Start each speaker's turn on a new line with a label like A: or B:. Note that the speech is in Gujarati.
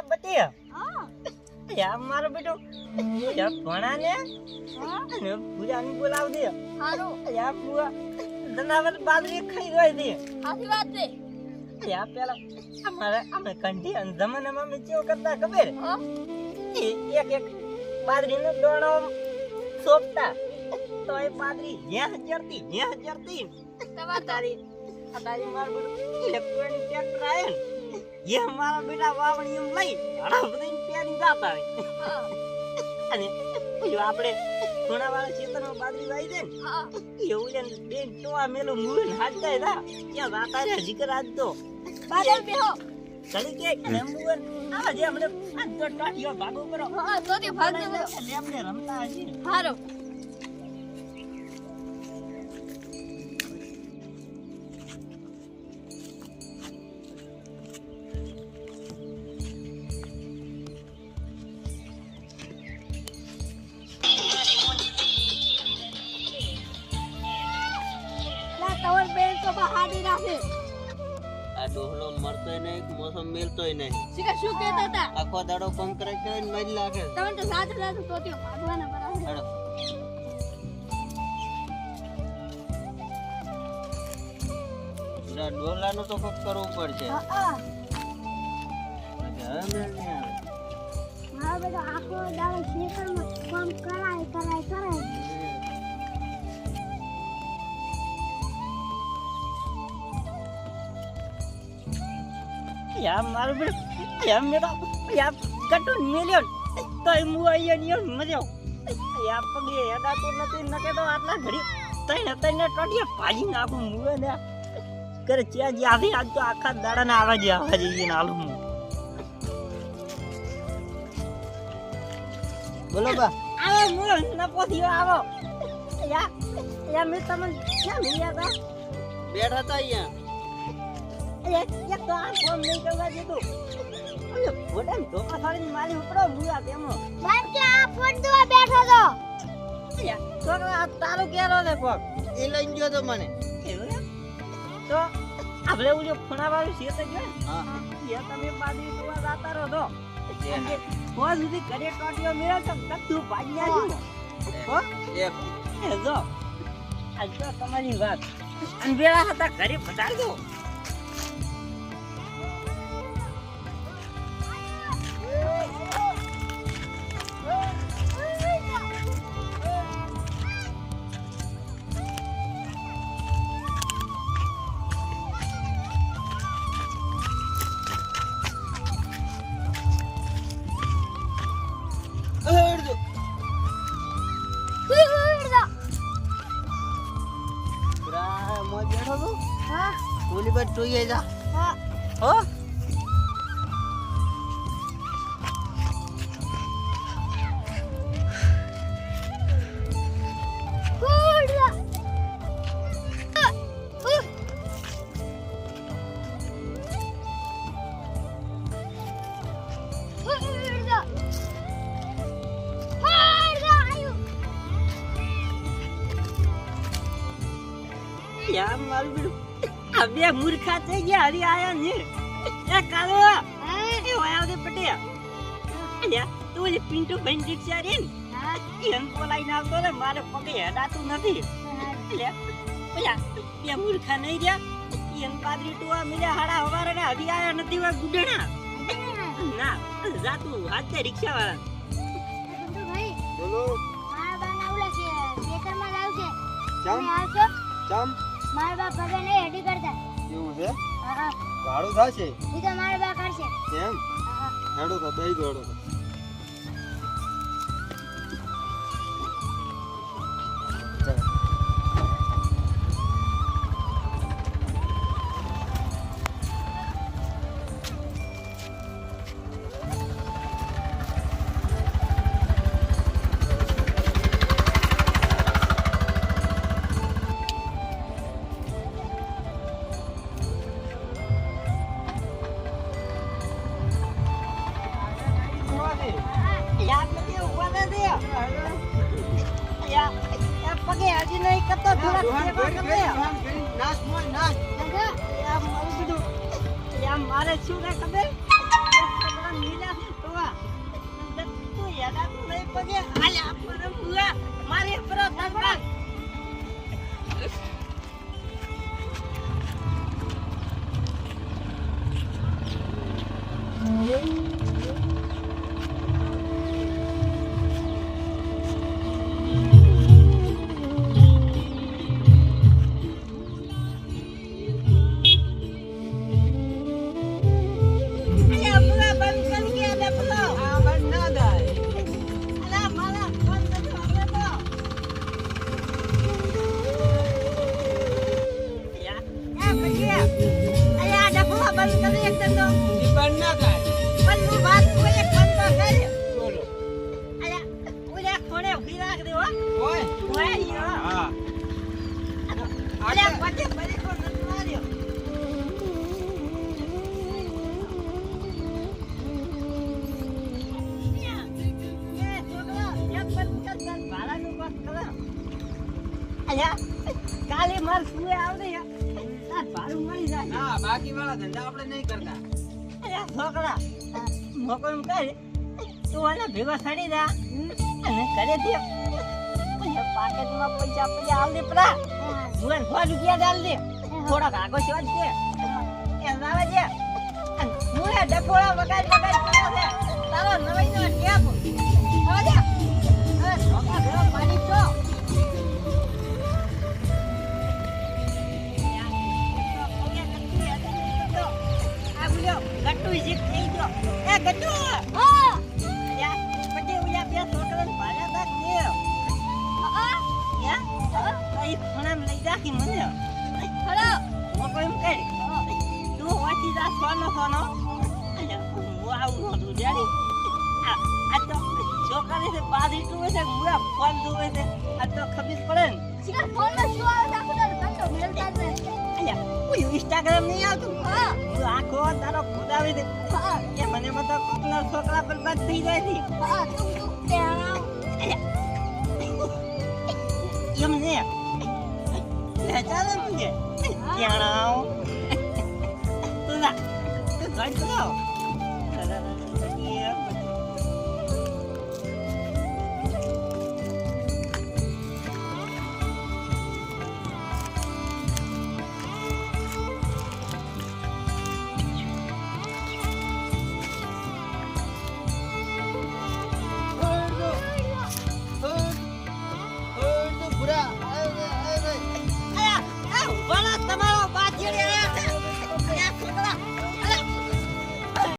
A: બટી યા મારો બેટો યા ભણા ને અને પૂજાની બોલાવ દે
B: હારું
A: યા પૂરા જનાવર બાજરી ખાઈ ગઈ હતી
B: સાચી વાત છે
A: યા પેલા અમે કંઠી અને જમાનામાં અમે કેવું કરતા ખબર એક એક બાજરીનો દોણો સોપતા તો એ બાજરી જ્યાં જરતી તારી માર બેટો ઇલેક્ટ્રોનિક ટ્રેક્ટર આયે ને ये हमारा बेटा वावणी એમ લઈ હડા બધી પેરી જાતા અને જો આપણે કોણાવાળા ખેતરમાં બાજરી વાઈ દે ને એવું ને બેન ટોવા મેલો મૂળ હાથ જાય ના ક્યાં વાતા રે જીકર આજ તો
B: બાદલ બેહો
A: ચલી કે મૂળ આ જે આપણે આ તો ટાટિયો ભાગો કરો
B: હા તો તે ભાગ દે
A: એટલે આપણે રમતા હજી
B: હારો
C: આ ડોહલો મરતોય નહીં મોસમ મેલતોય નહીં
B: શિકા શું કહેતા હતા
C: આખો દાડો કોમ કરે કે મરી લાગે
B: તમે તો સાથે તોત્યો ભાગવાના બરાબર
C: હેડો ડોહલાનું તો કોક કરવું પડશે
B: હા
C: હવે મેળ નહીં આવે
B: મારો બેટો આખો દાડો ખેતરમાં કામ કરાય
A: યા મારો બેટો યા મેરા યા કટુ મિલિયન તો મુ અહીંયા નિયમ મજો યા પગે એડા તો નથી નકે તો આટલા ઘડી તઈને ટોટિયા ભાજી નાખું મુએ ને કરે ચિયા જી આવી આજ તો આખા દાડાના આવાજ ઈ નાલું મુ બોલો બા આવો મુ નપો થયો આવો યા મે તમને ક્યાં મિયા તા
C: બેઠા હતા અહીંયા
A: એક તો આ ફોન નહીં કરવા દીધું ઓય ફોટન ધોકા થાળીને મારી ઉપડો મુયા તેમ
B: બાપ કે આ ફોન દવા બેઠો તો
A: છોકરા આ તારો કેરો છે કોક
C: એ લઈ ગયો તો મને
A: તો આપણે ઓલો ફોનાવાળું છે તો ગયો
C: હા
A: એ તમે બાદી જોવા જાતા રહો તો ફોન સુધી ઘરે ટોટીઓ મેળો તો તું ભાજી આવ્યો હો
C: એક
A: એ જો આ જો તમારી વાત અને બેડા હતા ઘરે પધાર દો
C: ઓલી બાજુ જોઈએ જા
A: હો યા મારું બેટું આ બે મૂર્ખા થઈ ગયા હરી આયા ને એ કાલો એ વાયા દે પટેયા અલ્યા તું જે પિન્ટુ ભાઈ દીક્ષા રે ને એમ બોલાઈ ના આવતો ને મારે પગે હેડાતું નથી અલ્યા ઓયા બે મૂર્ખા નહીં રહ્યા એમ પાદરી ટુવા મિલ્યા હાડા હવારે ને હરી આયા નથી વા ગુડણા ના જાતું આજ તે રિક્ષા વાળા
C: બોલો
B: મારા બા નાવલા છે ખેતરમાં જાવ છે
C: ચમ
B: તમે આવશો
C: ચમ
B: મારા બા પગે ને હેડી કરતા
C: એવું છે
B: હા
C: ભાડું થશે
B: ઈ તો મારા બા કરશે
C: એમ
B: હા
C: હેડો તો દઈ દોડો તો
A: પગે હજી નહીં કરતો થોડા સેવા કરે
C: નાશ મોય નાશ
A: મારે શું ખબર નીલા અલ્યા પેલા બંધ કરી ગયા ને પેલો આ બંધ ના થાય અલ્યા મારા ફોન તો આપણે તો યા પછી અલ્યા ડફો બંધ કરી એકદમ તો બંધ ના થાય પણ નું વાત કોઈ એક બંધ તો કરે બોલો અલ્યા ઓલા કોણે ઉભી રાખ દે હો ઓય યો હા અલ્યા પછી બરી કો નથી માર્યો કાલે માર સુએ આવડે તાર ભાડું મળી જાય ના બાકી વાળા ધંધા આપણે નહીં કરતા અરે છોકરા મોકો એમ કહે તું આને ભેગો સડી જા અને કરે દે પછી પાકેટમાં પૈસા આલ દે પરા જુવાન 100 રૂપિયા ડાલ દે થોડા આગો ચોજ દે એ લાવે દે હું એ ડફોળા વગાડ પડ્યો છે તારો નવાઈનો ટેપ હવે દે અરે છોકરા ભેગો પાડી છો ગટ્ટુ જીત થઈ ગયો એ ગટ્ટુ હા યા પછી ઉયા બે છોકરાને ભાડ્યા તાક ને યા કઈ ફણામ લઈ જા કે મને હલો મોકો એમ કહે તું વાંચી જા સોનો હું આવું નતું ડેડી આ તો છોકરી છે બાધી તું છે મુરા ફોન જોવે છે આ તો ખબર પડે ને
B: શિકાર ફોન માં શું આવે આખો દાડો કંટો મેલતા જ રહે
A: અલ્યા કોઈ ઇન્સ્ટાગ્રામ નહીં આવતું હા તું આખો તારો ખોદાવી દે હા કે મને મતો કોકના છોકરા બરબાદ થઈ જાય છે
B: હા તું ત્યાં
A: એમ ને લે ચાલે મને ક્યાં તું જા તું ઘર ચલાવ